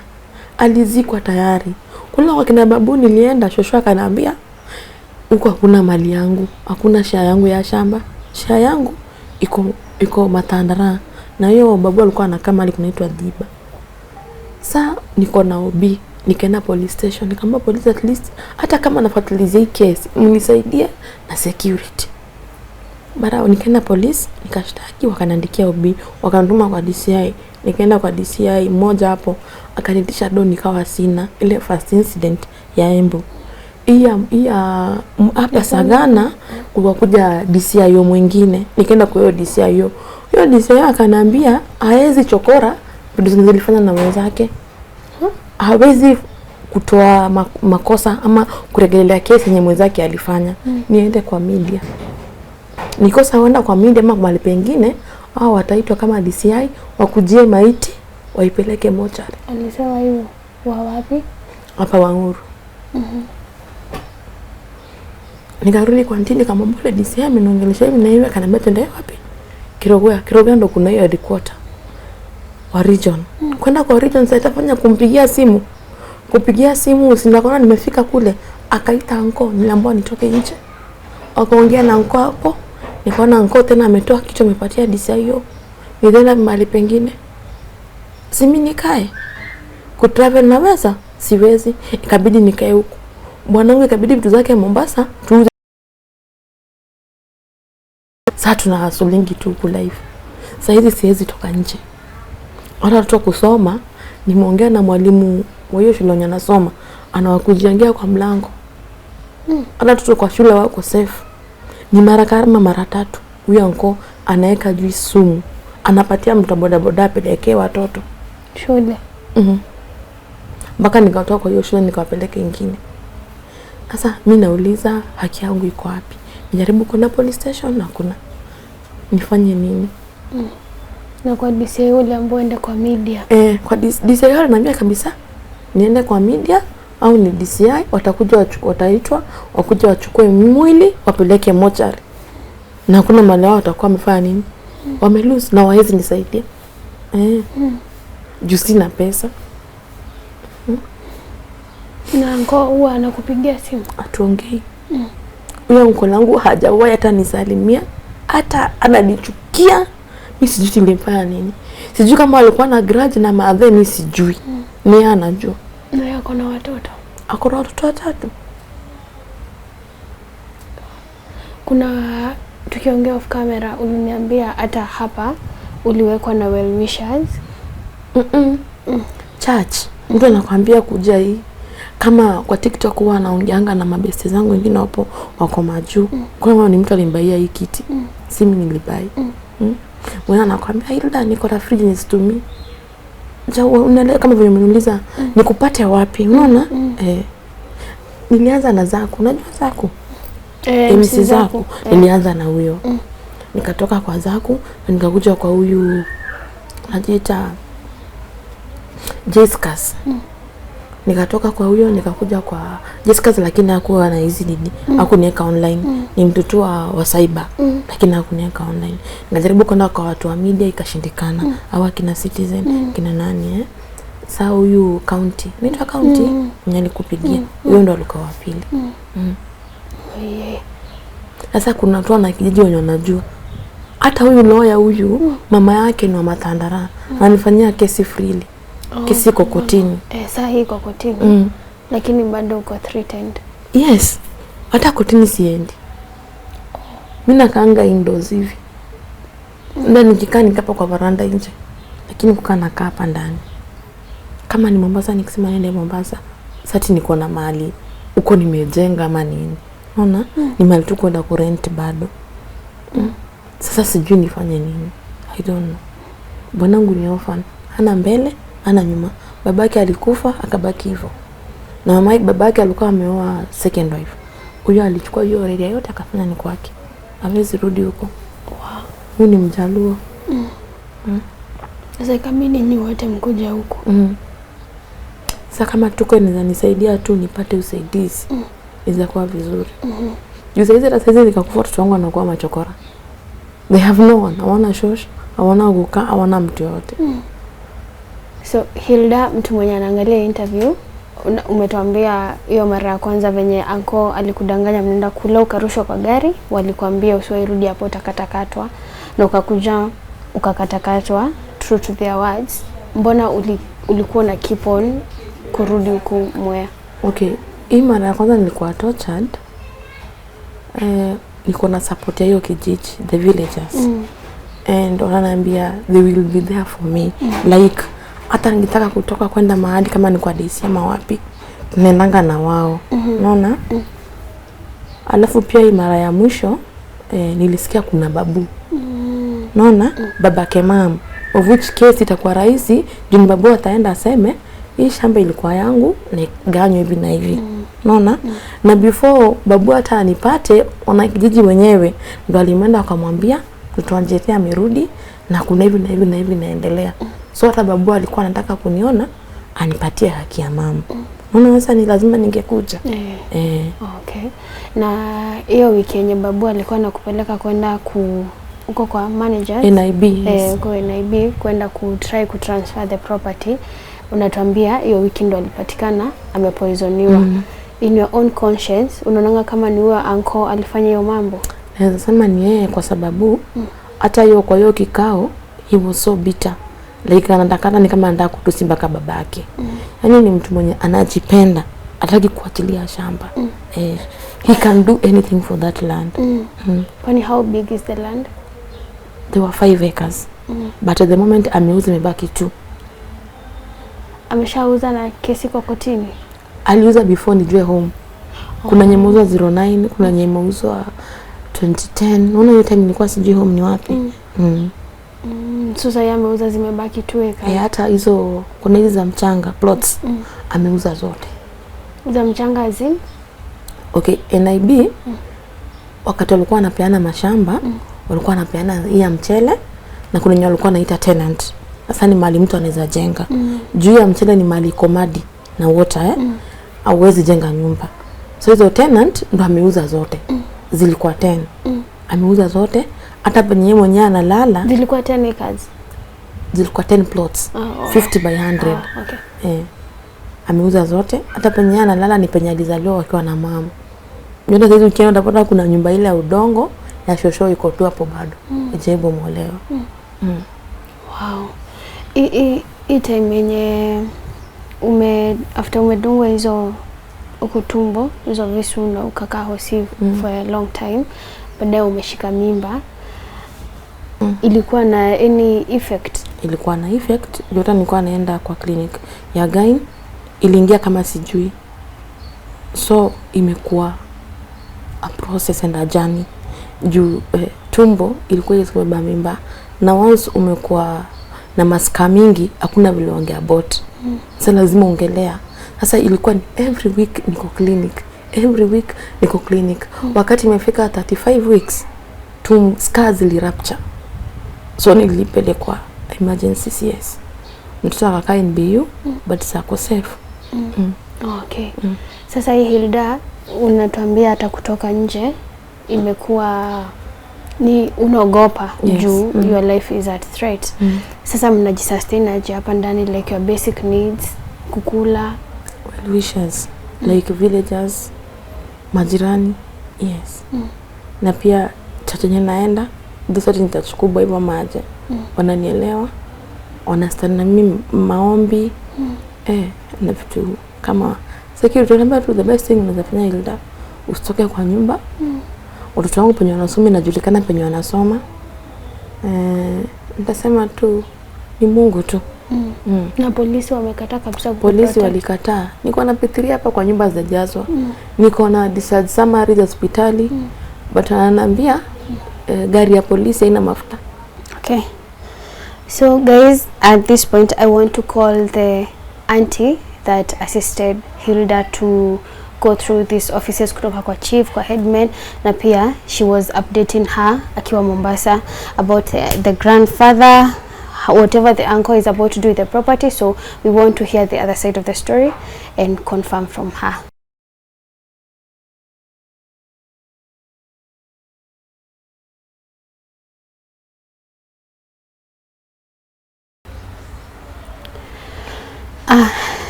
Alizikwa tayari. Kula kwa kina babu nilienda, shosho akaniambia huko hakuna mali yangu, hakuna share yangu ya shamba. Share yangu iko Matandara. Na hiyo babu alikuwa anakaa mali kunaitwa Diba. Sasa niko na OB, nikaenda police station, nikamwambia police at least hata kama nafuatilia hii case, mnisaidie na security. Bara nikaenda police, nikashtaki, wakaniandikia OB, wakanituma kwa DCI. Nikaenda kwa DCI mmoja hapo, akanitisha do nikawa sina ile first incident ya Embu. Hapa Sagana kuja DCI yo mwingine. Nikaenda kwa hiyo DCI yo. Hiyo DCI akaniambia haezi chokora vitu zilifanya na wenzake. Hawezi kutoa makosa ama kurejelea kesi yenye mwenzake alifanya. Niende kwa media. Nikosa wenda kwa media ama mahali pengine, au wataitwa kama DCI wakujie maiti waipeleke mochari. Alisema hiyo wa wapi? Hapa Wanguru. Nikarudi kwa ntini kama mbole DCI ameniongelesha hivi na hivi, akaniambia twende wapi? Kirogoya. Kirogoya ndo kuna hiyo headquarter wa region. Kwenda kwa region sasa itafanya kumpigia simu. Kupigia simu sindakona nimefika kule, akaita anko, niliambiwa nitoke nje. Akaongea na anko hapo. Nikaona anko tena ametoa kitu amepatia DCI hiyo. Nilienda mahali pengine. Simi nikae. Kutravel naweza? Siwezi. Ikabidi nikae huko. Bwanangu ikabidi vitu zake Mombasa tuuze. Sasa tuna hasulingi tu huko live. Sasa hizi siwezi toka nje. Hata tutoka kusoma, nimeongea na mwalimu wa hiyo shule anasoma, anawakujiangia kwa mlango. Hata tutoka kwa shule wako safe. Ni mara 3 huyo anko anaeka juu sumu. Anapatia mtu bodaboda apelekee watoto shule. Mpaka nikatoka kwa hiyo shule nikawapeleka ingine. Sasa mimi nauliza haki yangu iko wapi? Nijaribu kwenda police station na kuna nifanye nini? Na kwa DCI yule ambao ende kwa media. Kwa DCI ananiambia kabisa niende kwa media au ni DCI watakuja wataitwa wakuja wachukue mwili wapeleke mochari. Na kuna mali wao watakuwa wamefanya nini? Wamelose na hawezi nisaidia. Juu sina pesa. Na anko huwa anakupigia simu? Atuongei. Huyo anko langu hajawahi hata nisalimia, hata ananichukia. Mimi sijui nilimfanya nini. Sijui kama alikuwa na grudge na madhe, mimi sijui. Ni anajua. Na yako na watoto? Ako na watoto 3. Kuna tukiongea off camera uliniambia hata hapa uliwekwa na well wishers? Church. Mtu anakuambia kuja hii. Kama kwa TikTok huwa anaongeanga na mabesti zangu wengine hapo wako majuu. Kwa ni mtu alimbaia hii kiti. Si mimi nilibai. Wewe anakuambia Hilda niko na fridge nisitumie. Unaelewa kama vile umeniuliza nikupate wapi? Unaona? Nilianza na zako. Unajua zako? MC zako. Nilianza na huyo. Nikatoka kwa zako na nikakuja kwa huyu anajiita Jessica's. Nikatoka kwa huyo nikakuja kwa Jessica's, lakini hakuwa na hizi nini. Hakuniweka online. Ni mtoto wa cyber, lakini hakuniweka online. Nikajaribu kwenda kwa watu wa media ikashindikana. Hawa kina Citizen, kina nani Sasa huyu county. Naitwa county mwenye nilikupigia. Huyo ndo alikuwa wa pili. Sasa kuna watu na kijiji wenye wanajua. Hata huyu lawyer huyu mama yake ni wa Matandara. Anifanyia kesi freely. Kesi iko kotini. Sasa hii iko kotini. Lakini bado uko threatened. Yes. Hata kotini siendi. Mimi nakaanga indoors hivi. Ndio nikikaa nikapa kwa veranda nje. Lakini kukaa nakaa hapa ndani. Kama ni Mombasa nikisema nende Mombasa, sasa niko na mali. Uko nimejenga ama nini? Unaona? Ni mali tu kwenda kurent bado. Sasa sijui nifanye nini. I don't know. Bwanangu ni orphan. Hana mbele, hana nyuma. Babake alikufa akabaki hivyo. Na babake alikuwa ameoa second wife. Huyo alichukua hiyo area yote akafanya ni kwake. Hawezi rudi huko. Huyu ni Mjaluo. Sasa kama ninyi wote mkuja huko. Sasa kama Tuko inaweza nisaidia tu nipate usaidizi. Inaweza kuwa vizuri. Juu saizi nikakufa watoto wangu wanakuwa machokora. They have no one. Hawana shosh, hawana kukaa, hawana mtu yote. So Hilda, mtu mwenye anaangalia interview, umetuambia hiyo mara ya kwanza venye anko alikudanganya mnaenda kula ukarushwa kwa gari, walikwambia usiwairudi hapo utakatakatwa, na ukakuja ukakatakatwa, true to their words. Mbona ulikuwa na keep on kurudi huku Mwea? Okay, hii mara ya kwanza nilikuwa tortured. Niko na support ya hiyo kijiji, the villagers. And wananiambia they will be there for me. Like hata ningitaka kutoka kwenda mahali kama ni kwa DC ama wapi, tunaendanga na wao. Unaona? Alafu pia hii mara ya mwisho nilisikia kuna babu. Unaona? Babake mam. Of which case itakuwa rahisi, juu babu ataenda aseme hii shamba ilikuwa yangu na ganywe hivi na hivi. Unaona? Na before babu hata anipate, wana kijiji wenyewe ndio alienda akamwambia tutuanjetea amerudi na kuna hivi na hivi na hivi naendelea. So hata babu alikuwa anataka kuniona anipatie haki ya mama. Unaona sasa ni lazima ningekuja. Okay. Na hiyo wiki yenye babu alikuwa anakupeleka kwenda uko kwa managers NIB. Uko NIB kwenda try transfer the property. Unatuambia hiyo wiki ndo alipatikana amepoisoniwa. In your own conscience unaona kama ni huyo uncle alifanya hiyo mambo? Naweza sema ni yeye kwa sababu hata hiyo kwa hiyo kikao he was so bitter. Like anatakana ni kama anataka kutusimba kama babake. Yaani ni mtu mwenye anajipenda, hataki kuachilia shamba. He can do anything for that land. Kwani how big is the land? There were 5 acres. But at the moment ameuza imebaki 2. Ameshauza na kesi kwa kotini? Aliuza before nijue home. Kuna nyemeuzwa 09, kuna nyemeuzwa 2010. Unaona hiyo time nilikuwa sijui home ni wapi. Sasa yeye ameuza zimebaki 2 acres. Hata hizo kuna hizo za mchanga plots ameuza zote. Za mchanga azin? Okay, NIB wakati walikuwa wanapeana mashamba, walikuwa wanapeana hii ya mchele na kuna walikuwa wanaita tenant. Sasa ni mali mtu anaweza jenga. Juu ya mchele ni mali komadi na water hauwezi jenga nyumba. So hizo tenant ndo ameuza zote. Zilikuwa 10. Ameuza zote. Hata penye mwenyewe analala zilikuwa 10 acres. Zilikuwa 10 plots. 50 by 100. Okay. Ameuza zote. Hata penye analala ni penye alizaliwa wakiwa na mama. Ndio hizo ukienda utapata kuna nyumba ile ya udongo ya shosho iko tu hapo bado. Ijebo molewa. Wow. Hii time yenye after umedungwa hizo ukutumbo, hizo visu na ukakaa hosi for a long time, baadaye umeshika mimba. ilikuwa na any effect? Ilikuwa na effect. Jota nilikuwa naenda kwa clinic ya gyne, iliingia kama sijui. So imekuwa a process and a journey. Juu tumbo ilikuwa isibeba mimba, na once umekuwa na maska mingi hakuna vile ongea about. Sasa lazima ongelea. Sasa ilikuwa every week niko clinic, every week niko clinic. Wakati imefika 35 weeks scars zili rupture, so nilipelekwa emergency CS. Mtoto akakaa in BU but sako safe. Okay. Sasa hii Hilda, unatuambia hata kutoka nje imekuwa ni unaogopa. Juu your life is at threat. Sasa mnajisustain aje hapa ndani, like your basic needs, kukula, well wishes, like villagers, majirani, yes. Na pia chenye naenda dosati nitachukua hivyo maji. Wananielewa, wanastana na mimi maombi. Na vitu kama security. Remember to the best thing unaweza fanya Hilda, usitoke kwa nyumba. Watoto wangu penye wanasoma inajulikana penye wanasoma. Nitasema tu ni Mungu tu. Na polisi wamekataa kabisa. Polisi walikataa. Niko na P3 hapa kwa nyumba za jazwa. Niko na discharge summary za hospitali. But ananiambia gari ya polisi haina mafuta. Okay. So guys, at this point I want to call the auntie that assisted Hilda to go through these offices kutoka kwa chief, kwa headman, na pia she was updating her akiwa Mombasa about the grandfather, whatever the uncle is about to do with the property. So we want to hear the other side of the story and confirm from her.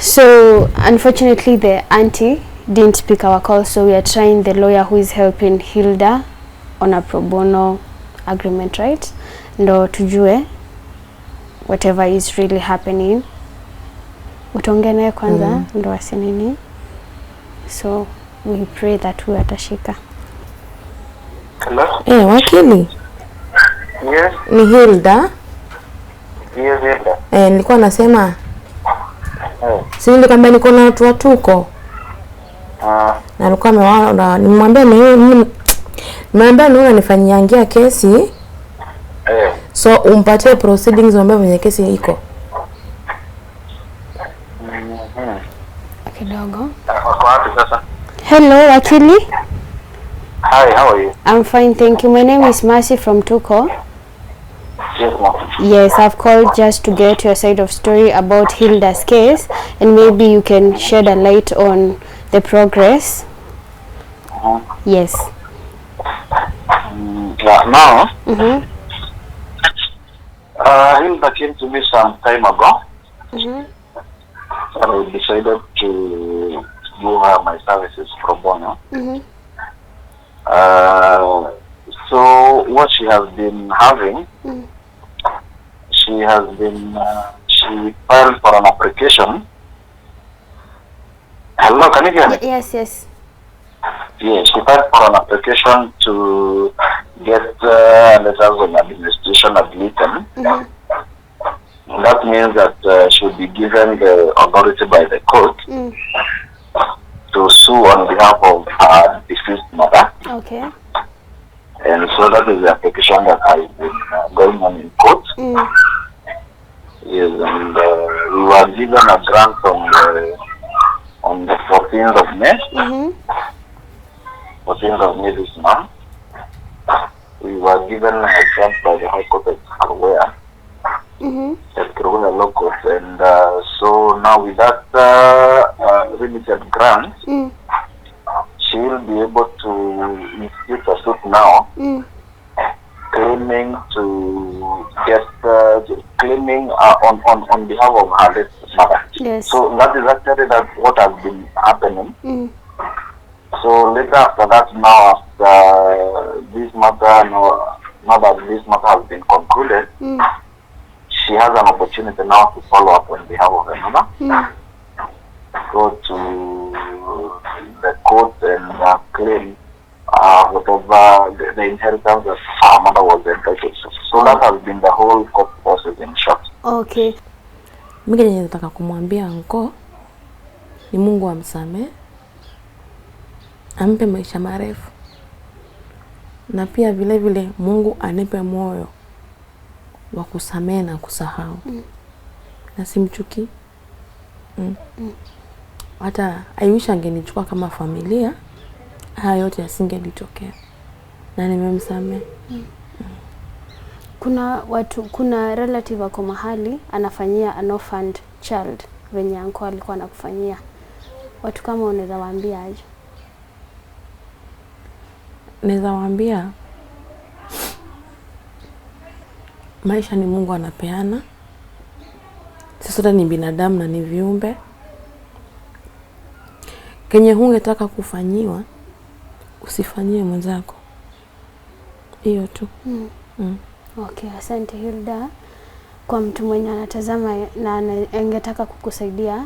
So unfortunately the auntie didn't pick our call, so we are trying the lawyer who is helping Hilda on a pro bono agreement, right? Ndo tujue whatever is really happening. Utaongea naye kwanza ndo asinini. So we pray that we atashika. Hello? Wakili. Yes. Ni Hilda. Yes, Hilda. Nilikuwa nasema si nilikwambia niko na watu wa Tuko. Na alikuwa amewaona, nimwambia nimeambia nifanyiangia kesi. So umpatie proceedings ambayo venye kesi iko. Kidogo. Sasa. Hello, wakili. Hi, how are you? I'm fine, thank you. My name is Mercy from Tuko. Yes, ma'am. Yes, I've called just to get your side of story about Hilda's case, and maybe you can shed a light on the progress. Yes. Now, Hilda came to me some time ago. I decided to give her my services pro bono. So what she has been having, she has been, she filed for an application. Hello, can you hear me? Yes, yes. Yes, she filed for an application to get letters of administration admitted. That means that she will be given the authority by the court to sue on behalf of her deceased mother. Okay. And so that is the application that has been going on in court. Yes, and we were given a grant on the 14th of May. 14th of May this month. We were given a grant by the High Court of Korea. At Korea Law Court. And so now with that limited grant, she will be able to institute a suit now, claiming to get claiming on behalf of her late mother. Yes. So that is actually what has been happening. So later after that, now after this matter, now that this matter has been concluded, she has an opportunity now to follow up on behalf of her mother. Go to the court and claim whatever the inheritance that our mother was entitled to. So that has been the whole court process in short. Okay. Mimi nataka kumwambia anko ni Mungu amsamehe, ampe maisha marefu, na pia vile vile Mungu anipe moyo wa kusamehe na kusahau. Na simchuki. Hata I wish angenichukua kama familia, haya yote yasingelitokea. Na nimemsamehe. Kuna relative wako mahali anafanyia an orphaned child venye anko alikuwa anakufanyia. Watu kama unaweza waambia aje? Naweza waambia maisha ni Mungu anapeana. Sisi sote ni binadamu na ni viumbe. Kenye hungetaka kufanyiwa usifanyie mwenzako. Hiyo tu. Okay, asante Hilda. Kwa mtu mwenye anatazama na angetaka kukusaidia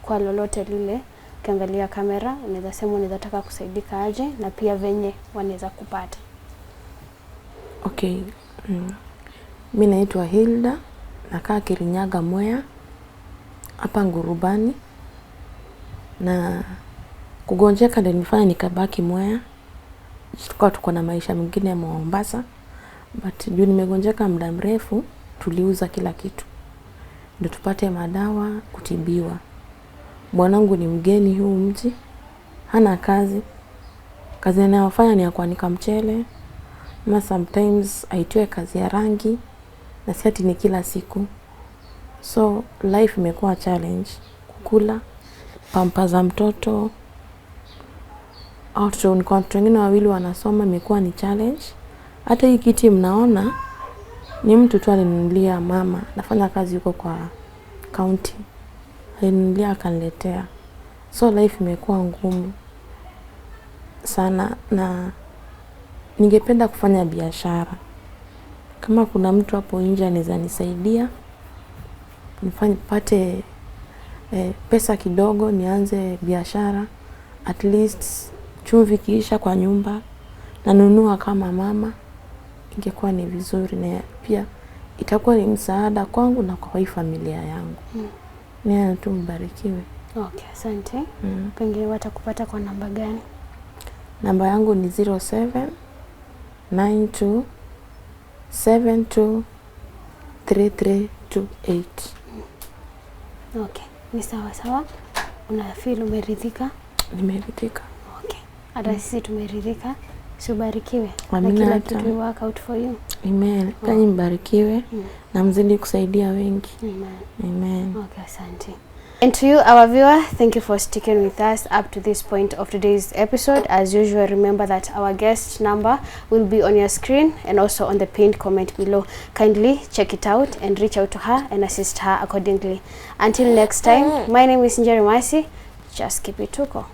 kwa lolote lile, ukiangalia kamera, unaweza sema unaweza taka kusaidika aje na pia venye wanaweza kupata. Okay. Mimi naitwa Hilda, nakaa Kirinyaga Mwea, hapa Ngurubani. Na kugonjeka ndio nifanya nikabaki Mwea. Tuko na maisha mengine ya Mombasa. But juu nimegonjeka muda mrefu, tuliuza kila kitu ndio tupate madawa kutibiwa. Bwanangu ni mgeni huu mji, hana kazi. Kazi anayofanya ni ya kuanika mchele, na sometimes aitoe kazi ya rangi, na si ati ni kila siku. So life imekuwa challenge. Kukula, pampa za mtoto, watoto wengine wawili wanasoma, imekuwa ni challenge. Hata hii kiti mnaona ni mtu tu alininunulia mama. Nafanya kazi huko kwa county. Alininunulia akaniletea. So life imekuwa ngumu sana, na ningependa kufanya biashara. Kama kuna mtu hapo nje anaweza nisaidia, nipate pesa kidogo nianze biashara. At least chumvi kiisha kwa nyumba nanunua kama mama, ingekuwa ni vizuri, na pia itakuwa ni msaada kwangu na kwa hii familia yangu. Ni tu mbarikiwe. Okay, asante. Pengine watakupata kwa namba gani? Namba yangu ni 0792723328. Okay, ni sawa. Unafeel umeridhika? Nimeridhika. Okay. Hata sisi tumeridhika. Subarikiwe. Amina. Na kila kitu will work out for you. Amen. Kanyi mbarikiwe na mzidi kusaidia wengi. Amen. Okay, asante. And to you, our viewer, thank you for sticking with us up to this point of today's episode. As usual, remember that our guest number will be on your screen and also on the pinned comment below. Kindly check it out and reach out to her and assist her accordingly. Until next time, my name is Njeri Masi. Just keep it Tuko.